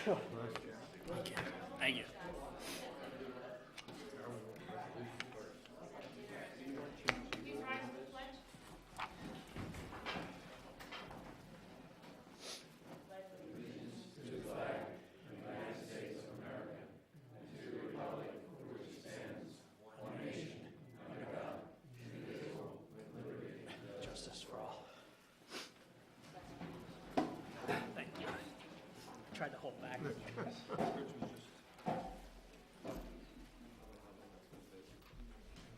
Thank you. Justice for all. Thank you. Tried to hold back.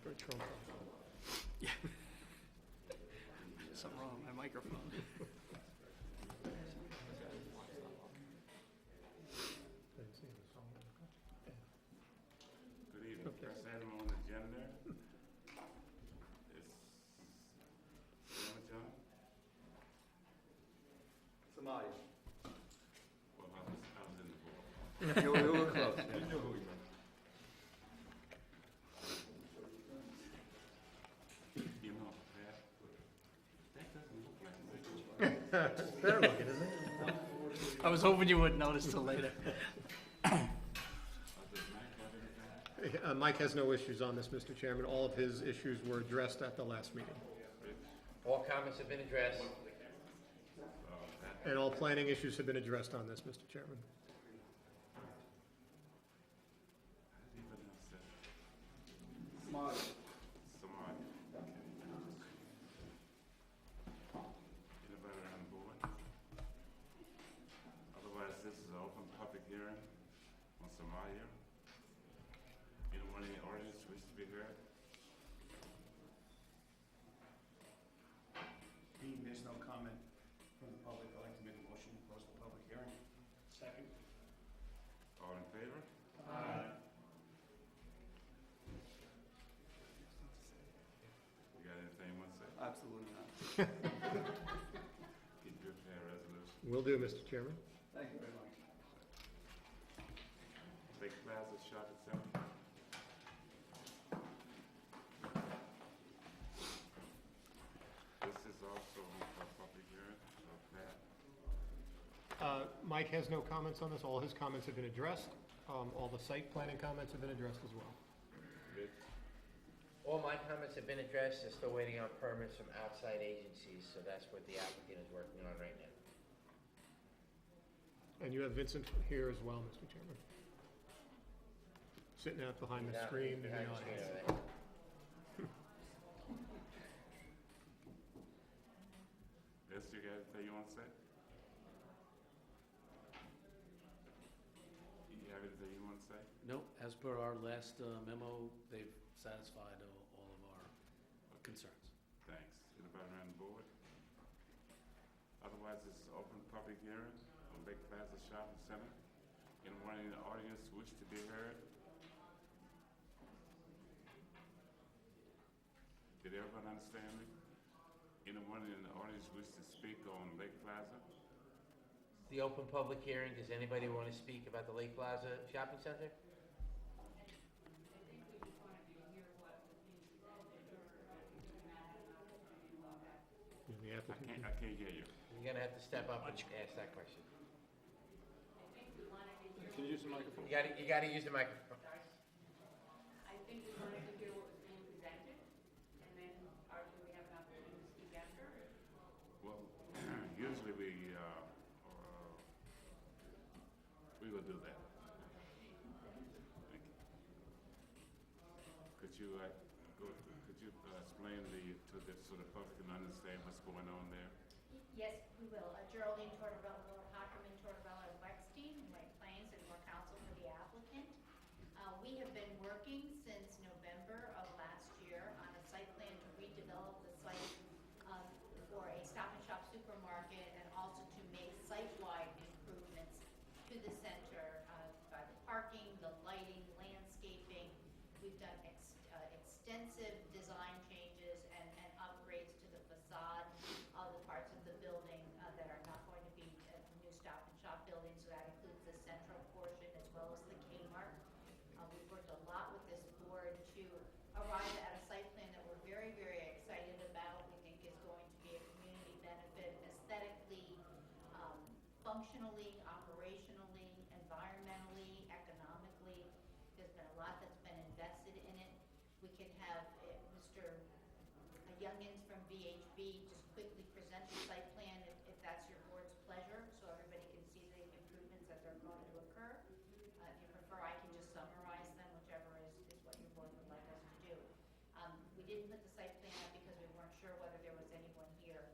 For Trump. Yeah. Something wrong with my microphone. Good evening. First item on the agenda is John. Somebody. Well, I was in the board. You were close. You knew who we were. You know, that doesn't look like a It's better looking, isn't it? I was hoping you wouldn't notice till later. Mike has no issues on this, Mr. Chairman. All of his issues were addressed at the last meeting. All comments have been addressed. And all planning issues have been addressed on this, Mr. Chairman. Somebody. Somebody. Anybody on the board? Otherwise, this is an open public hearing on Somalia. Anyone in the audience wish to be heard? Being there's no comment from the public, I'd like to make a motion to close the public hearing. Second. All in favor? Aye. You got anything you want to say? Absolutely not. Keep your fair resolution. Will do, Mr. Chairman. Thank you very much. Lake Plaza Shopping Center. This is also a public hearing of that. Mike has no comments on this. All his comments have been addressed. All the site planning comments have been addressed as well. Rich, All my comments have been addressed. They're still waiting on permits from outside agencies, so that's what the applicant is working on right now. And you have Vincent here as well, Mr. Chairman. Sitting out behind the screen in the Behind the screen audience. over there. this you got anything you want to say? You have anything you want to say? No, as per our last memo, they've satisfied all of our concerns. Thanks. Anybody around the board? Otherwise, this is open public hearing on Lake Plaza Shopping Center. Anyone in the audience wish to be heard? Did everyone understand me? Anyone in the audience wish to speak on Lake Plaza? The open public hearing, does anybody want to speak about the Lake Plaza Shopping Center? The applicant. I can't hear you. You're gonna have to step up and ask that question. Can you use the microphone? You gotta use the microphone. I think we wanted to hear what was being presented, and then do we have an opportunity to speak after? Well, usually we will do that. Thank you. Could you explain so the public can understand what's going on there? Yes, we will. Geraldine Tortorella, Lord Hockerman, Tortorella, and Wexstein, White Plains, and more counsel for the applicant. We have been working since November of last year on a site plan to redevelop the site for a Stop and Shop supermarket, and also to make site-wide improvements to the center by the parking, the lighting, landscaping. We've done extensive design changes and upgrades to the facade of the parts of the building that are not going to be new Stop and Shop buildings. So that includes the central portion as well as the Kmart. We've worked a lot with this board to arrive at a site plan that we're very, very excited about. We think is going to be a community benefit aesthetically, functionally, operationally, and can have Mr. Youngins from VHB just quickly present the site plan if that's your board's pleasure, so everybody can see the improvements that they're going to occur. If you prefer, I can just summarize them, whichever is what your board would like us to do. We didn't put the site plan up because we weren't sure whether there was anyone here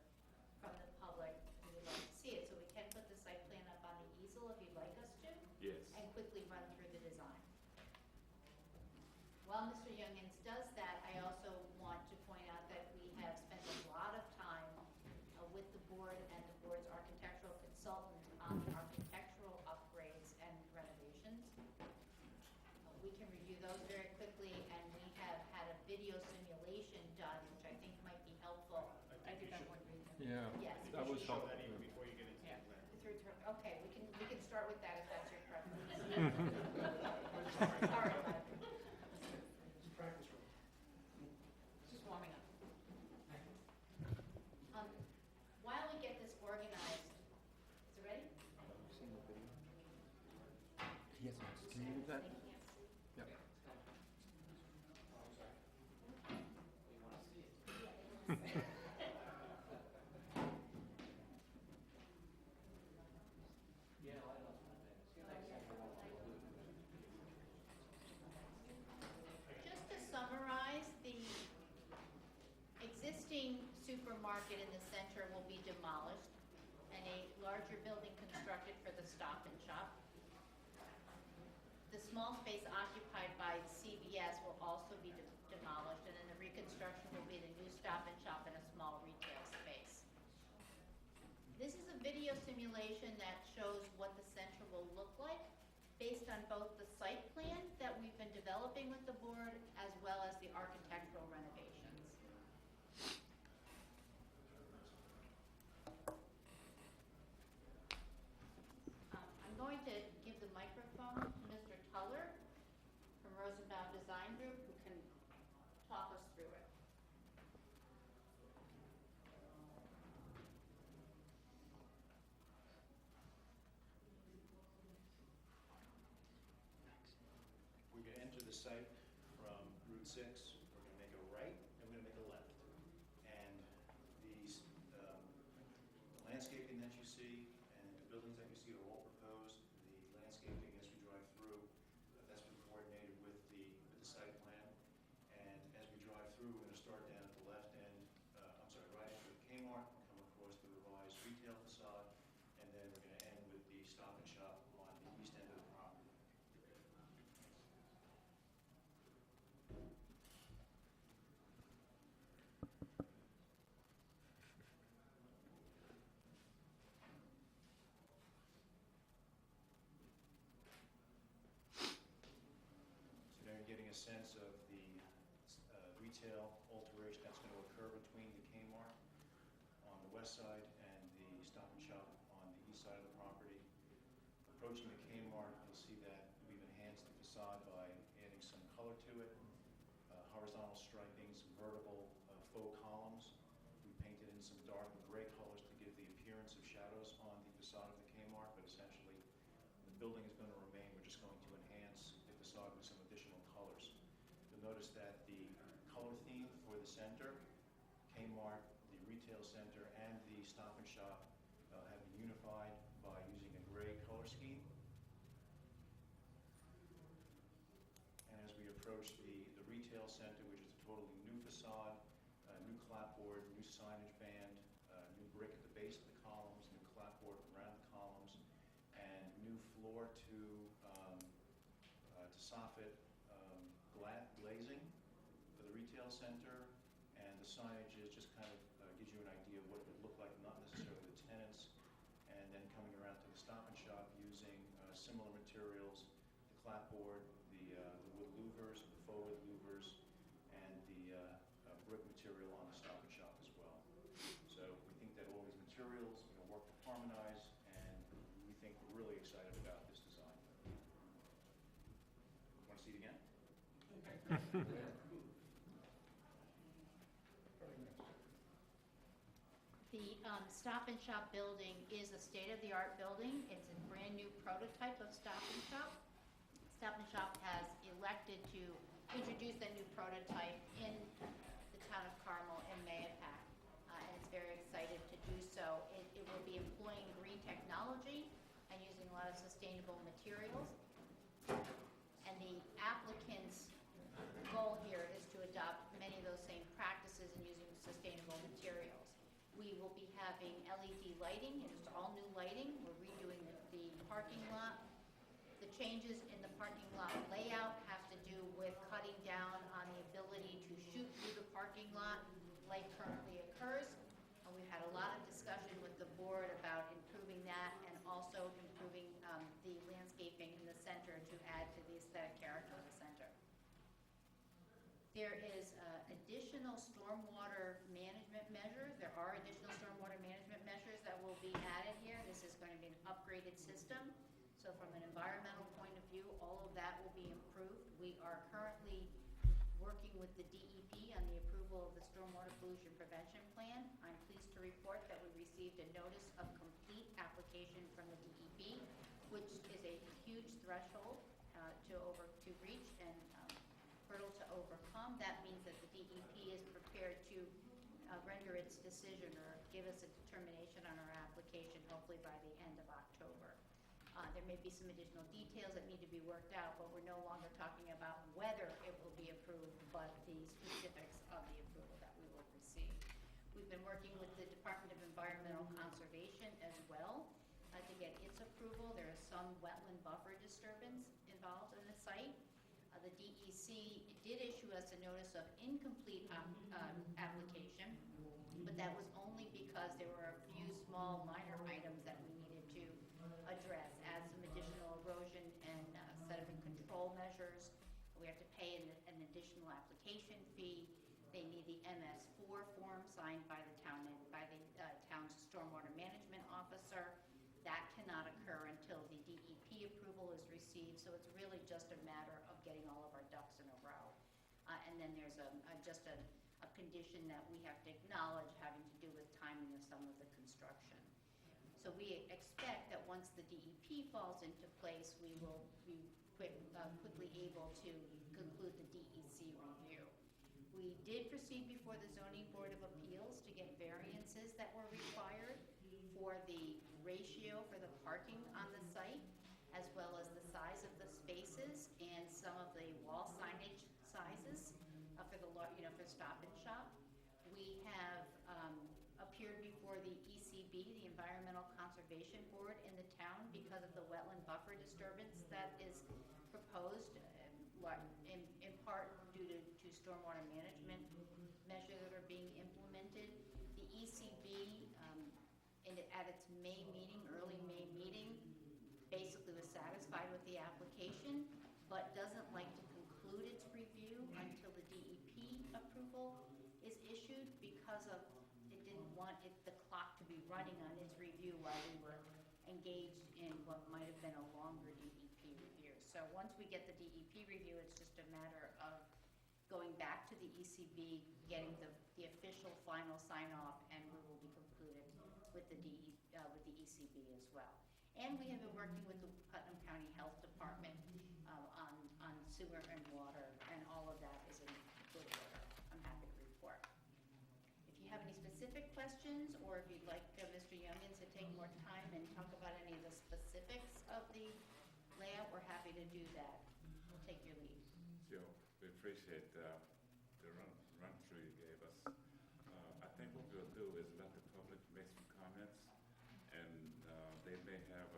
from the public who would like to see it, so we can put the site plan up on the easel if you'd like us to, Yes. and quickly run through the design. While Mr. Youngins does that, I also want to point out that we have spent a lot of time with the board and the board's architectural consultant on the architectural upgrades and renovations. We can review those very quickly, and we have had a video simulation done, which I think might be helpful. I did that one. Yeah. Yes. That was Show helpful. that even before you get into Yeah. the plan. Okay, we can start with that if that's your preference. Sorry, Mike. It's practice room. Just warming up. While we get this organized, is it ready? Yes, can you move that? They can't see. Yep. Just to summarize, the existing supermarket in the center will be demolished and a larger building constructed for the Stop and Shop. The small space occupied by CVS will also be demolished, and then the reconstruction will be the new Stop and Shop and a small retail space. This is a video simulation that shows what the center will look like based on both the site plan that we've been developing with the board as well as the architectural renovations. I'm going to give the microphone to Mr. Tuller from Rosenbaum Design Group, who can talk us through it. We're gonna enter the site from Route 6, we're gonna make a right, and we're gonna make a left. And these, the landscaping that you see and the buildings that you see are all proposed. The landscaping as we drive through, that's been coordinated with the site plan. And as we drive through, we're gonna start down at the left end, right after the Kmart, come across the revised retail facade, and then we're gonna end with the Stop and Shop on the east end of the property. So now you're getting a sense of the retail alteration that's going to occur between the Kmart on the west side and the Stop and Shop on the east side of the property. Approaching the Kmart, you'll see that we've enhanced the facade by adding some color to it, horizontal striping, some vertical faux columns. We painted in some dark and gray colors to give the appearance of shadows on the facade of the Kmart, but essentially the building is going to remain. We're just going to enhance the facade with some additional colors. You'll notice that the color theme for the center, Kmart, the retail center, and the Stop and Shop have been unified by using a gray color scheme. And as we approach the retail center, which is a totally new facade, new clapboard, new signage band, new brick at the base of the columns, new clapboard around the columns, and new floor to soffit glazing for the retail center. And the signage is just kind of gives you an idea of what it would look like, not necessarily the tenants. And then coming around to the Stop and Shop using similar materials, the clapboard, the wood louvers, the faux wood louvers, and the brick material on the Stop and Shop as well. So we think that all these materials work to harmonize, and we think we're really excited about this design. Want to see it again? The Stop and Shop building is a state-of-the-art building. It's a brand-new prototype of Stop and Shop. Stop and Shop has elected to introduce a new prototype in the town of Carmel and Mayapack, and it's very excited to do so. It will be employing green technology and using a lot of sustainable materials. And the applicant's goal here is to adopt many of those same practices and using sustainable materials. We will be having LED lighting, it's all new lighting. We're redoing the parking lot. The changes in the parking lot layout have to do with cutting down on the ability to shoot through the parking lot like currently occurs. And we've had a lot of discussion with the board about improving that and also improving the landscaping in the center to add to the aesthetic character of the center. There is additional stormwater management measures. There are additional stormwater management measures that will be added here. This is going to be an upgraded system. So from an environmental point of view, all of that will be improved. We are currently working with the DEP on the approval of the Stormwater Pollution Prevention Plan. I'm pleased to report that we received a notice of complete application from the DEP, which is a huge threshold to reach and hurdle to overcome. That means that the DEP is prepared to render its decision or give us a determination on our application, hopefully by the end of October. There may be some additional details that need to be worked out, but we're no longer talking about whether it will be approved, but the specifics of the approval that we will receive. We've been working with the Department of Environmental Conservation as well to get its approval. There is some wetland buffer disturbance involved in the site. The DEC did issue us a notice of incomplete application, but that was only because there were a few small minor items that we needed to address, add some additional erosion and sediment control measures. We have to pay an additional application fee. They need the MS4 form signed by the town's stormwater management officer. That cannot occur until the DEP approval is received, so it's really just a matter of getting all of our ducks in a row. And then there's just a condition that we have to acknowledge having to do with timing of some of the construction. So we expect that once the DEP falls into place, we will be quickly able to conclude the DEC review. We did proceed before the Zoning Board of Appeals to get variances that were required for the ratio for the parking on the site, as well as the size of the spaces and some of the wall signage sizes for Stop and Shop. We have appeared before the ECB, the Environmental Conservation Board in the town, because of the wetland buffer disturbance that is proposed, in part due to stormwater management measures that are being implemented. The ECB, at its May meeting, early May meeting, basically was satisfied with the application, but doesn't like to conclude its review until the DEP approval is issued because of it didn't want the clock to be running on its review while we were engaged in what might have been a longer DEP review. So once we get the DEP review, it's just a matter of going back to the ECB, getting the official final sign-off, and we will be concluded with the ECB as well. And we have been working with the Putnam County Health Department on sewer and water, and all of that is in good order. I'm happy to report. If you have any specific questions, or if you'd like Mr. Youngins to take more time and talk about any of the specifics of the layout, we're happy to do that. We'll take your lead. Joe, we appreciate the run-through you gave us. I think what we'll do is let the public make some comments, and they may have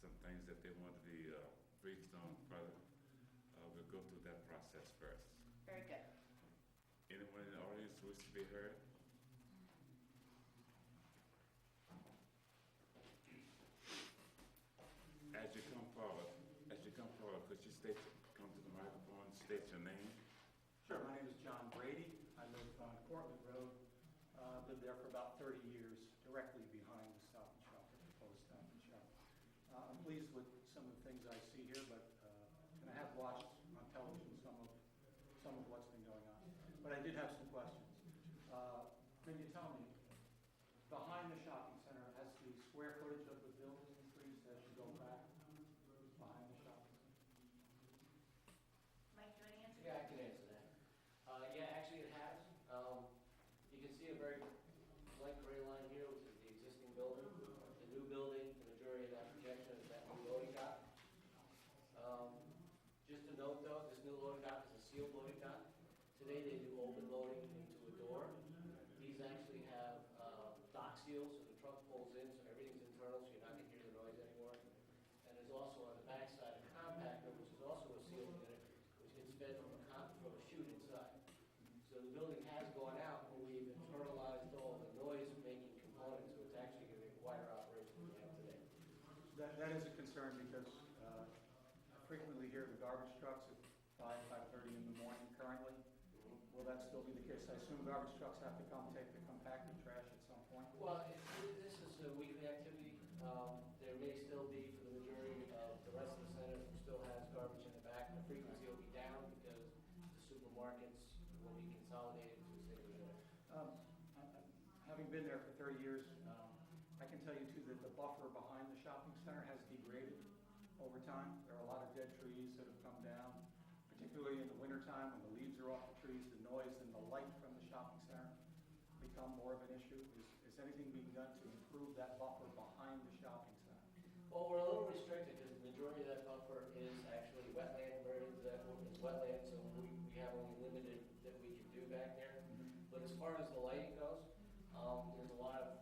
some things that they want to be briefed on further. We'll go through that process first. Very good. Anyone in the audience who wishes to be heard? As you come forward, could you come to the microphone, state your name? Sure, my name is John Brady. I live on Cortlandt Road. Lived there for about 30 years, directly behind the Stop and Shop, the proposed Stop and Shop. I'm pleased with some of the things I see here, but and I have watched on television some of what's been going on. But I did have some questions. Can you tell me, behind the shopping center, has the square footage of the buildings increased as you go back behind the shopping center? sealed loading dock. Today they do open loading into a door. These actually have dock seals, so the truck pulls in, so everything's internal, so you're not gonna hear the noise anymore. And there's also on the backside a compactor, which is also a sealed unit, which gets fed from a chute inside. So the building has gone out, and we've internalized all the noise-making components, so it's actually gonna be a quieter operation than we have today. That is a concern because I frequently hear the garbage trucks at 5:30 in the morning currently. Will that still be the case? I assume garbage trucks have to come take the compacted trash at some point? Well, this is a weekly activity. There may still be, for the majority of the rest of the center, who still has garbage in the back, the frequency will be down because the supermarkets will be consolidated to a single unit. Having been there for 30 years, I can tell you too that the buffer behind the shopping center has degraded over time. There are a lot of dead trees that have come down, particularly in the wintertime when the leaves are off the trees, the noise and the light from the shopping center become more of an issue. Is anything being done to improve that buffer behind the shopping center? Well, we're a little restricted because the majority of that buffer is actually wetland, where it is that is wetland, so we have only limited that we can do back there. But as far as the lighting goes, there's a lot of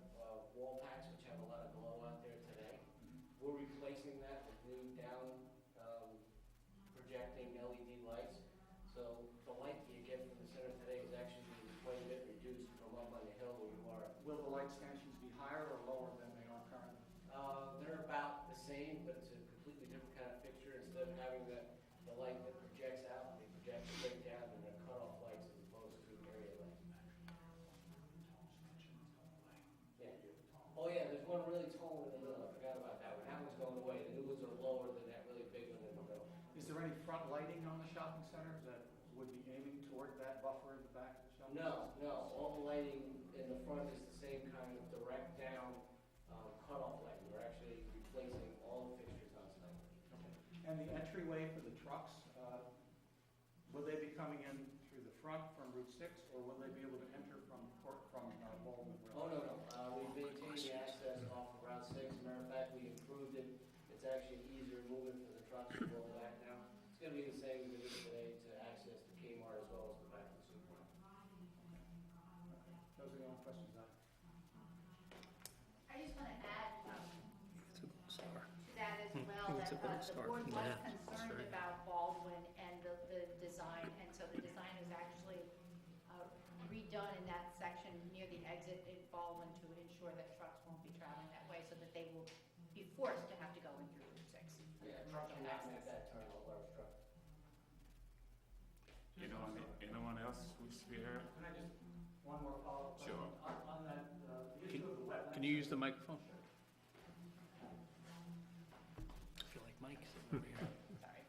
wall packs which have a lot of glow out there today. We're replacing that with new down projecting LED lights. So the light that you get from the center today is actually quite a bit reduced from up on the hill where you are. Will the light stanchions be higher or lower than they are currently? They're about the same, but it's a completely different kind of fixture. Instead of having the light that projects out, they project straight down, and they're cut-off lights as opposed to area lights. Yeah. Oh yeah, there's one really tall in the middle. I forgot about that one. That one's going away. The new ones are lower than that really big one in the middle. Is there any front lighting on the shopping center that would be aiming toward that buffer in the back of the shopping center? No. All the lighting in the front is the same kind of direct down cut-off lighting. We're actually replacing all the fixtures on site. Okay. And the entryway for the trucks, will they be coming in through the front from Route 6, or will they be able to enter from Baldwin Road? Oh, no. We've maintained the access off of Route 6. As a matter of fact, we improved it. It's actually easier moving for the trucks to roll back now. It's going to be the same as it is today to access the Kmart as well as the back of the supermarket. Those are the only questions I have. I just want to add It's a gold star. to that as well, It's a that gold the star. board was Yeah, concerned sure. about Baldwin and the design, and so the design was actually redone in that section near the exit in Baldwin to ensure that trucks won't be traveling that way, so that they will be forced to have to go in through Route 6. Yeah, truck cannot make that turn on a large truck. Anyone else who's here? Can I just, one more follow-up? Sure. On that, the issue of the wetlands. Can you use the microphone? I feel like Mike sitting over here. Sorry.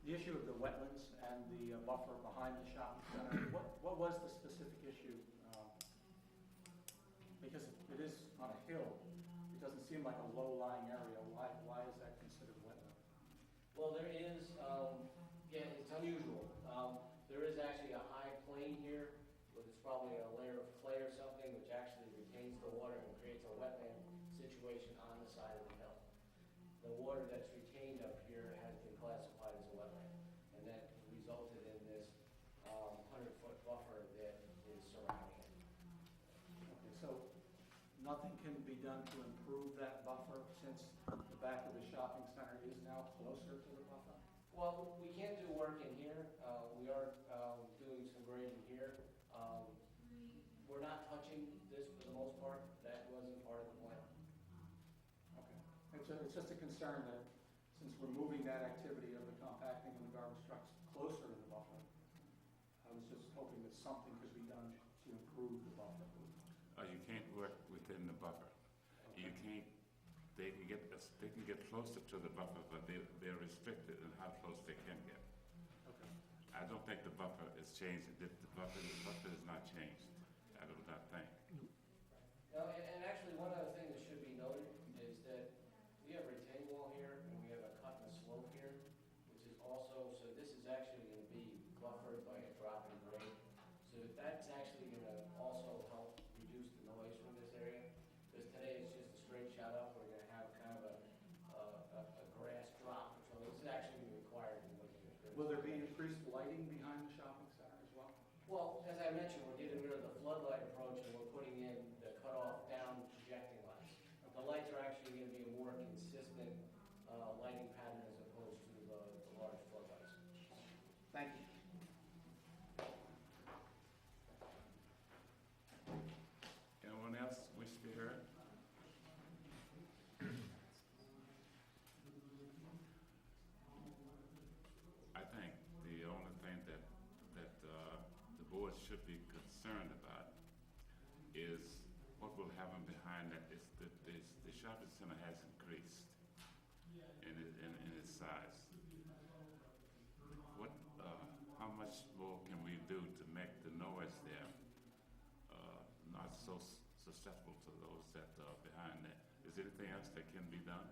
The issue of the wetlands and the buffer behind the shopping center, what was the specific issue? Because it is on a hill, it doesn't seem like a low-lying area. Why is that considered wetland? Well, there is, it's unusual. There is actually a high plane here, but it's probably a layer of clay or something, which actually retains the water and creates a wetland situation on the side of the hill. The water that's retained up here has been classified as a wetland, and that resulted in this 100-foot buffer that is surrounding it. Okay, so nothing can be done to improve that buffer since the back of the shopping center is now closer to the buffer? Well, we can't do work in here. We are doing some grading here. We're not touching this for the most part. That wasn't part of the plan. Okay. It's just a concern that since we're moving that activity of the compacting and the garbage trucks closer to the buffer, I was just hoping that something could be done to improve the buffer. You can't work within the buffer. You can't. They can get closer to the buffer, but they're restricted in how close they can get. Okay. I don't think the buffer is changing. The buffer is not changed. I do not think. No, and actually, one other thing that should be noted is that we have a retaining wall here, and we have a cut and a slope here, which is also, so this is actually going to be buffered by a drop in grade. So that's actually going to also help reduce the noise from this area. Because today it's just a straight shot up. We're going to have kind of a grass drop. So this is actually required in looking at this. Will there be increased is what will happen behind that is that the shopping center has increased in its size. What, how much more can we do to make the noise there not so susceptible to those that are behind that? Is there anything else that can be done?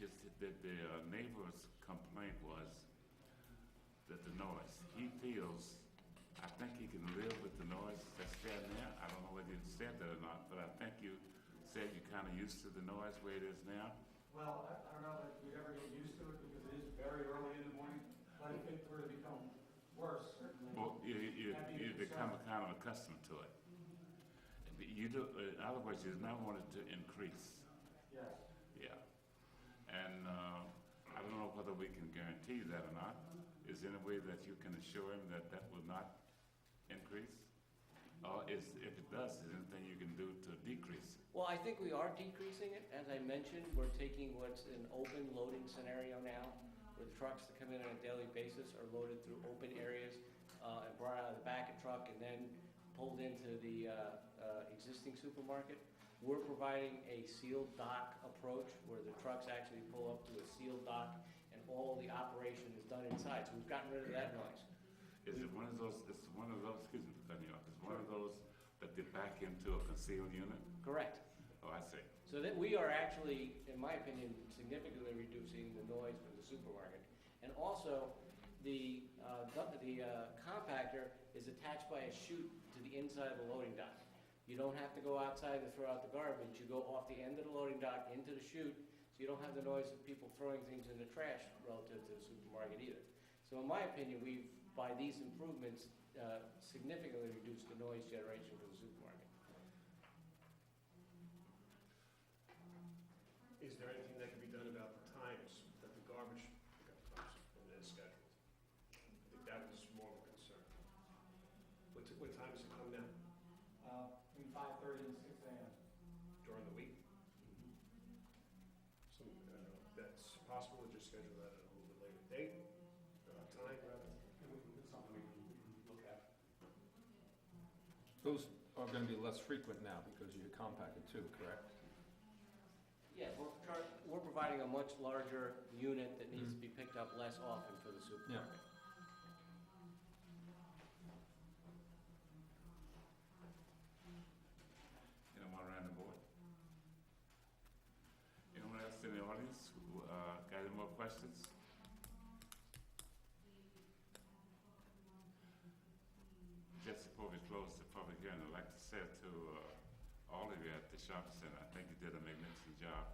Is that the neighbor's complaint was that the noise, he feels, I think he can live with the noise that's there now. I don't know whether you said that or not, but I think you said you're kind of used to the noise where it is now. Well, I don't know if we ever get used to it because it is very early in the morning, but if it were to become worse, certainly. Well, you that'd be a become concern. kind of accustomed to it. You do, in other words, you not want it to increase. Yes. Yeah. And I don't know whether we can guarantee that or not. Is there any way that you can assure him that that will not increase? Or if it does, is there anything you can do to decrease it? Well, I think we are decreasing it. As I mentioned, we're taking what's an open loading scenario now, where the trucks that come in on a daily basis are loaded through open areas and brought out of the back of truck and then pulled into the existing supermarket. We're providing a sealed dock approach where the trucks actually pull up to a sealed dock and all the operation is done inside. So we've gotten rid of that noise. Is it one of those, excuse me for cutting you off, is one of those that they back into a concealed unit? Correct. Oh, I see. So that we are actually, in my opinion, significantly reducing the noise from the supermarket. And also, the compactor is attached by a chute to the inside of the loading dock. You don't have to go outside to throw out the garbage. You go off the end of the loading dock into the chute, so you don't have the noise of people throwing things in the trash relative to the supermarket either. So in my opinion, we've, by these improvements, significantly reduced the noise generation for the supermarket. Is there anything that can be done about the times that the garbage pickup comes when it is scheduled? I think that was more of a concern. What time does it come now? Between 5:30 and 6 a.m. During the week? So, that's possible to just schedule that at a little bit later date, time? It's something we can look at. Those are gonna be less frequent now because you're compacted too, correct? Yeah, we're providing a much larger unit that needs to be picked up less often for the supermarket. Anyone around the board? Anyone else in the audience who got any more questions? Just before we close the public hearing, I'd like to say to all of you at the shopping center, I think you did a magnificent job.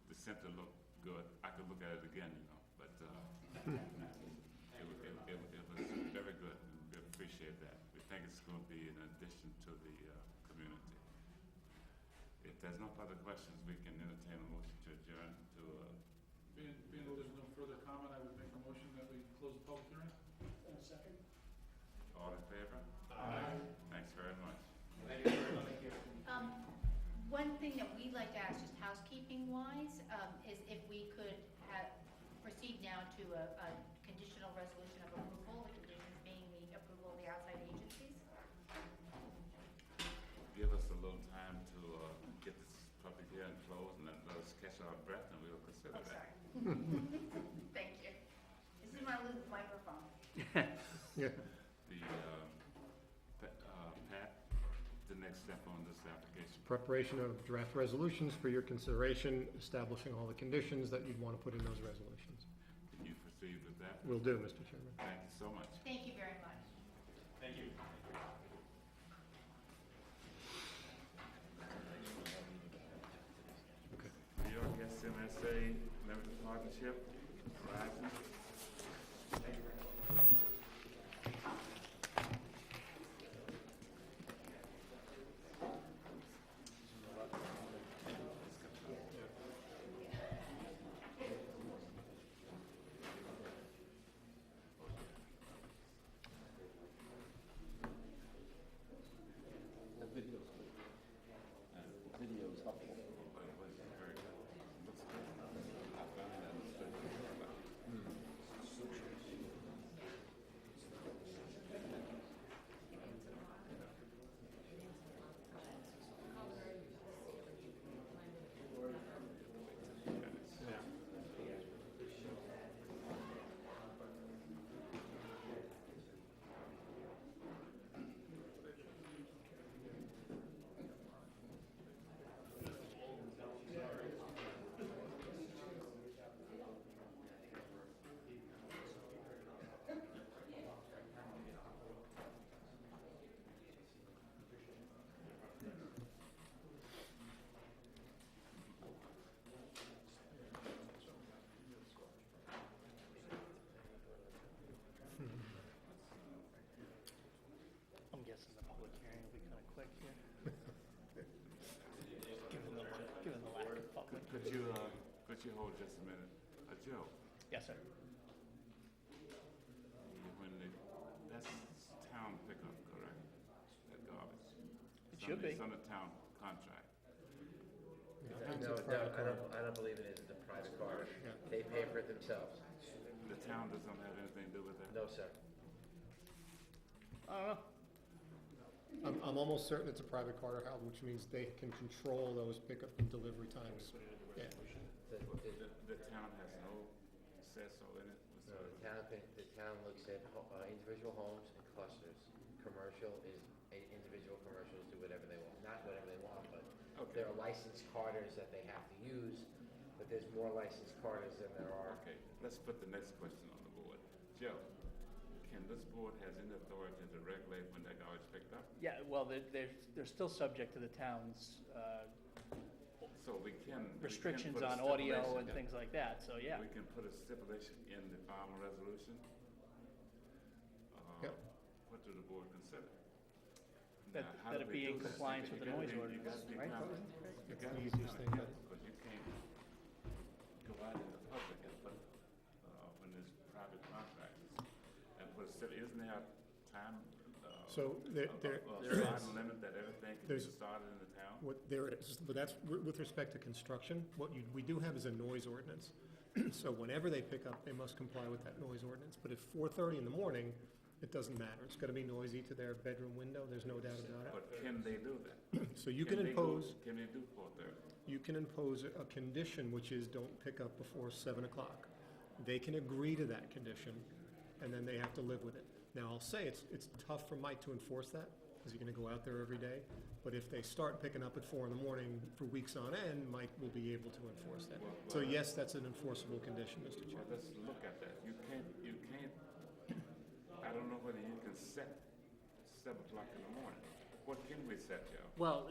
The center looked good. I could look at it again, you know, but it was very good. We appreciate that. We think it's going to be an addition to the community. If there's no further questions, we can entertain a motion to adjourn to. Being that there's no further comment, I would make a motion that we close the public hearing. Second. All in favor? Aye. Thanks very much. One thing that we'd like to ask, just housekeeping wise, is if we could proceed now to a conditional resolution of approval, the conditions being the approval of the outside agencies. Give us a little time to get this public hearing closed and let us catch our breath and we'll consider Oh, that. sorry. Thank you. This is my loose microphone. Yeah. Pat, the next step on this application. Preparation of draft resolutions for your consideration, establishing all the conditions that you'd want to put in those resolutions. Can you proceed with that? Will do, Mr. Chairman. Thank you so much. Thank you very much. Thank you. Okay. New York SMSA Limited Partnership, Verizon. you hold just a minute? Joe, Yes, sir. when that's town pickup, correct? That garbage? It should be. It's on the town contract. No, I don't believe it is a private car. Yeah. They pay for it themselves. The town doesn't have anything to do with that? No, sir. I don't know. I'm almost certain it's a private car, Hal, which means they can control those pickup and delivery times. Yeah. The The town has no say-so in it? no, the town looks at individual homes and clusters. Commercial is, individual commercials do whatever they want, not whatever they want, but Okay. there are licensed carters that they have to use, but there's more licensed carters than there are. Okay, let's put the next question on the board. Joe, can this board has any authority to regulate when that garbage picked up? Yeah, well, they're still subject to the town's So we can. restrictions put a on audio stipulation- and things like that, so yeah. We can put a stipulation in the final resolution? Yep. What do the board consider? That- Now, how that do it we be do in this? compliance with the noise ordinance, right? It's the easiest thing, but- Because you can't go out in the public and put, when there's private contractors, and put a isn't there a time? So there There is. time limit that everything can be There's- started in the town? What there is, but that's with respect to construction. What we do have is a noise ordinance. So whenever they pick up, they must comply with that noise ordinance. But at 4:30 in the morning, it doesn't matter. It's gotta be noisy to their bedroom window, there's no doubt about But can they do that? it. So you can they go- impose, Can they do 4:30? you can impose a condition, which is don't pick up before 7 o'clock. They can agree to that condition, and then they have to live with it. Now, I'll say it's tough for Mike to enforce that, because you're gonna go out there every day. But if they start picking up at 4 in the morning for weeks on end, Mike will be able to enforce that. So yes, that's an enforceable condition, Mr. Well, Chairman. let's look at that. You can't, I don't know whether you can set 7 o'clock in the morning. What can we set, Joe? Well,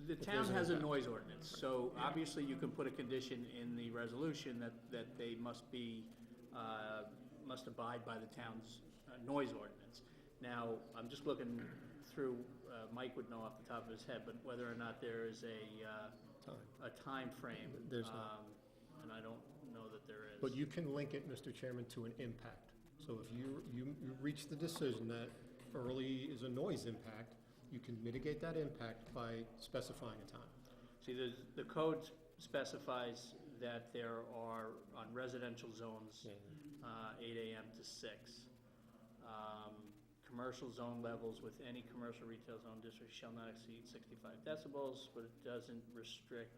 the town there's an has a impact. noise ordinance, so obviously you can put a condition in the resolution that they must abide by the town's noise ordinance. Now, I'm just looking through, Mike would know off the top of his head, but whether or not there is a time frame. There's not. And I don't know that there is. But you can link it, Mr. Chairman, to an impact. So if you reach the decision that early is a noise impact, you can mitigate that impact by specifying a time. See, the code specifies that there are, on residential zones, 8 AM to 6. Commercial zone levels with any commercial retail zone district shall not exceed 65 decibels, but it doesn't restrict,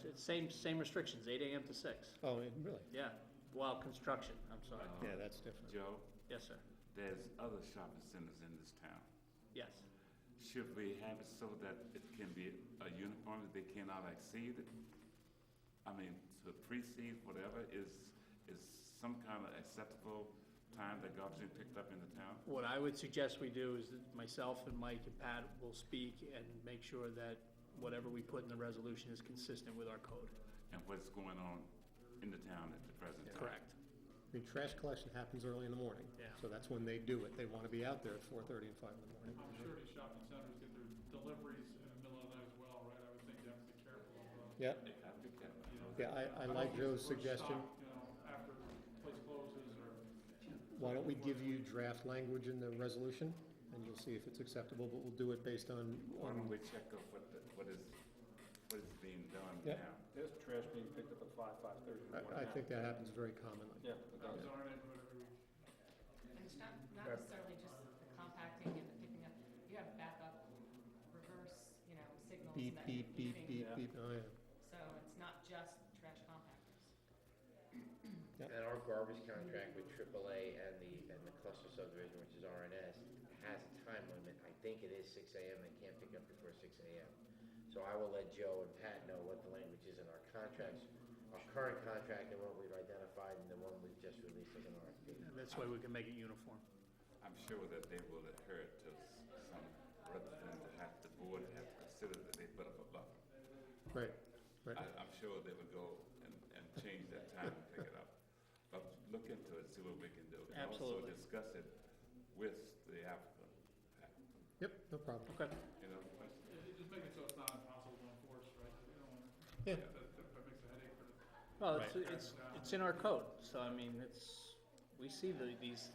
it's same restrictions, 8 AM to 6. Oh, really? Yeah, while construction, I'm sorry. Yeah, that's different. Joe, Yes, sir. there's other shopping centers in this town. Yes. Should we have it so that it can be a uniform, that they cannot exceed it? I mean, to precede whatever is some kind of acceptable time that garbage is picked up in the town? What I would suggest we do is that myself and Mike and Pat will speak and make sure that whatever we put in the resolution is consistent with our code. And what's going on in the town at the present time? Correct. I mean, trash collection happens early in the morning. Yeah. So that's when they do it. They want to be out there at 4:30 and 5 in the morning. I'm sure these shopping centers get their deliveries in the middle of the night as well, right? I would think you have to be careful of, Yeah, They gotta be careful. you know. yeah, I like Joe's suggestion. Stock, you know, after the place closes or. Why don't we give you draft language in the resolution, and you'll see if it's acceptable, but we'll do it based on, Why don't we check up what is being done Yeah. now? There's trash being picked up at 5:30 in the morning. I think that happens very commonly. Yeah, it I was does. in our neighborhood every week. And it's not necessarily just the compacting and the picking up, you have backup, reverse, signals Beep, that beep, you're beep, using. beep, beep, oh, yeah. So it's not just trash compactors. And our garbage contract with AAA and the cluster subdivision, which is RNS, has a time limit. I think it is 6 AM. They can't pick up before 6 AM. So I will let Joe and Pat know what the language is in our contracts, our current contract and what we've identified and the one we've just released as an RFP. And that's why we can make it uniform. I'm sure that they will adhere to some, rather than to have the board have to consider that they put up a buffer. Right, right. I'm sure they would go and change that time and pick it up. But look into it, see what we can do. And Absolutely. also discuss it with the applicant. Yep, no problem. Okay. You know, the question? Just make it so it's not impossible to enforce, right? You don't want Yeah. that makes a headache Well, Right. it's in our code, so I mean, we see these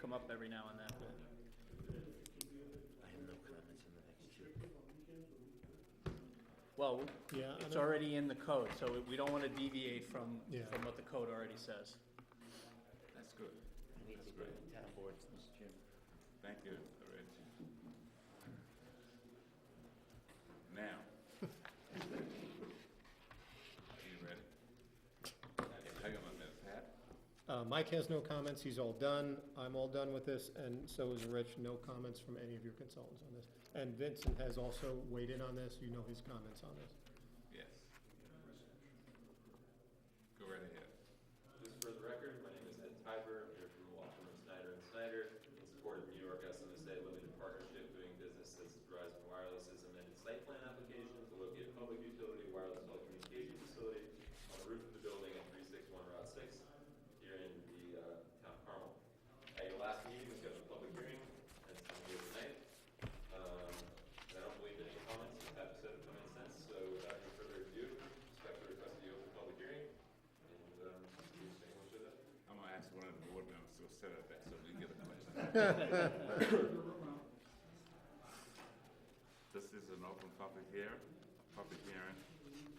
come up every now and then. I have no comments on the next two. Well, Yeah, I it's don't- already in the code, so we don't want to deviate from Yeah. what the code already says. That's good. I need to go to town boards, Mr. Chairman. Thank you, Rich. Now. Are you ready? Hang on a minute, Pat. Mike has no comments, he's all done, I'm all done with this, and so is Rich, no comments from any of your consultants on this. And Vincent has also weighed in on this, you know his comments on this. Yes. Go right ahead. Just for the record, my name is Ed Tiber. I'm here for the law firm of Snyder and Snyder in support of New York SMSA Limited Partnership doing business as Verizon Wireless's amended site plan application to locate a public utility wireless telecommunication facility on the roof of the building at 361 Route 6 here in the town of Carmel. At your last meeting, we scheduled a public hearing and it's coming here tonight. I don't believe any comments have said come in since, so without any further ado, respectfully request that you open the public hearing. I'm gonna ask one of the board members to sit at that so we can get a question. This is an open public hearing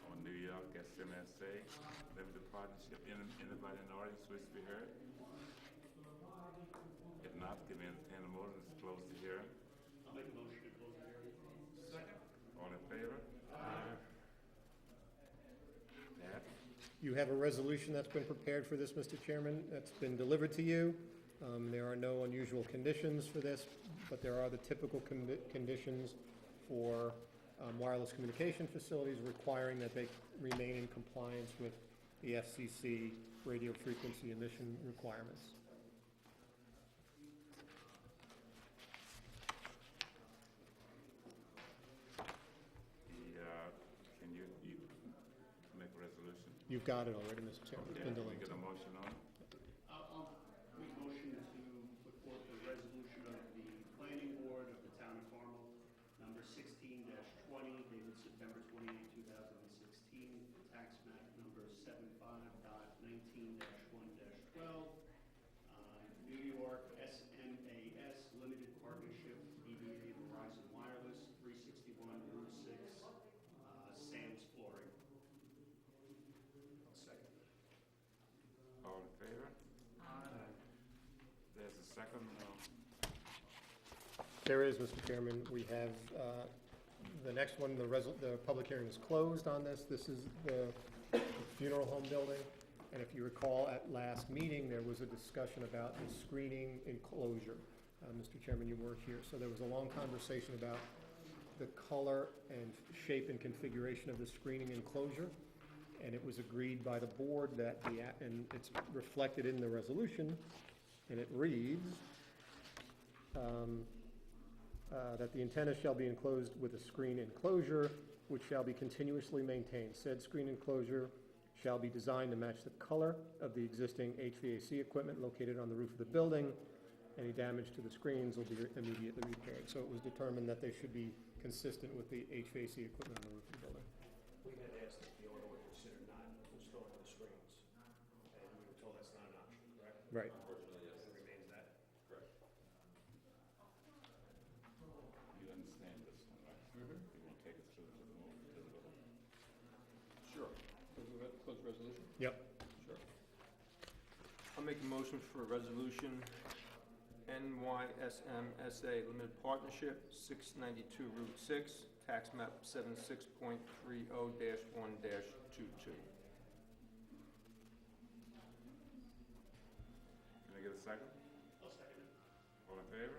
on New York SMSA Limited Partnership. Anybody in the audience wish to be heard? If not, give me entertain a motion to close the hearing. I'll make a motion to close the hearing. Second. All in favor? Pat? You have a resolution that's been prepared for this, Mr. Chairman, that's been delivered to you. There are no unusual conditions for this, but there are the typical conditions for wireless communication facilities requiring that they remain in compliance with the FCC radio frequency emission requirements. Can you make a resolution? You've got it already, Mr. Chairman. It's Okay, been can we delivered. get a motion on it? I'll make a motion to put forth the resolution of the planning board of the town of Carmel, number 16-20, dated September 28, 2016, tax map number 75.19-1-12, New York SMAS Limited Partnership, DBA Verizon Wireless, 361 Route 6, Sam's Flooring. Second. All in favor? There's a second, There is, Mr. Chairman. We have the next one, the public hearing is closed on this. This is the funeral home building. And if you recall, at last meeting, there was a discussion about the screening enclosure. Mr. Chairman, you weren't here. So there was a long conversation about the color and shape and configuration of the screening enclosure. And it was agreed by the board that and it's reflected in the resolution, and it reads, that the antenna shall be enclosed with a screen enclosure, which shall be continuously maintained. Said screen enclosure shall be designed to match the color of the existing HVAC equipment located on the roof of the building. Any damage to the screens will be immediately repaired. So it was determined that they should be consistent with the HVAC equipment on the roof of the building. We had asked if the owner would consider not installing the screens, and we were told that's not an option, correct? Right. Unfortunately, yes. It remains that. Correct. you understand this one, right? You want to take us through to the vote? Sure. Close the resolution? Yep. Sure. I'll make a motion for a resolution, NYSMSA Limited Partnership, 692 Route 6, tax map 76.30-1-22. Can I get a second? I'll second it. All in favor?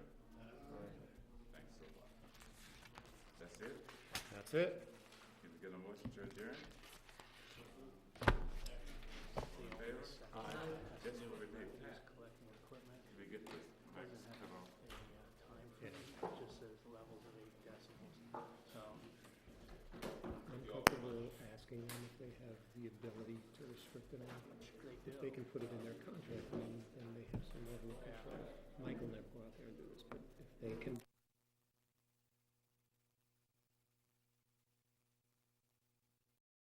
Thanks so much. That's it? That's it. Can we get a motion to adjourn? All in favor? Just for the day, Pat, Collecting equipment we get this back doesn't have cut off. a time frame, it just says levels of 8 decibels. So, I'm comfortable asking them if they have the ability to restrict it on. they do. If they can put it in their contract, then they have some level of control. Mike will never go out there and do this, but if they can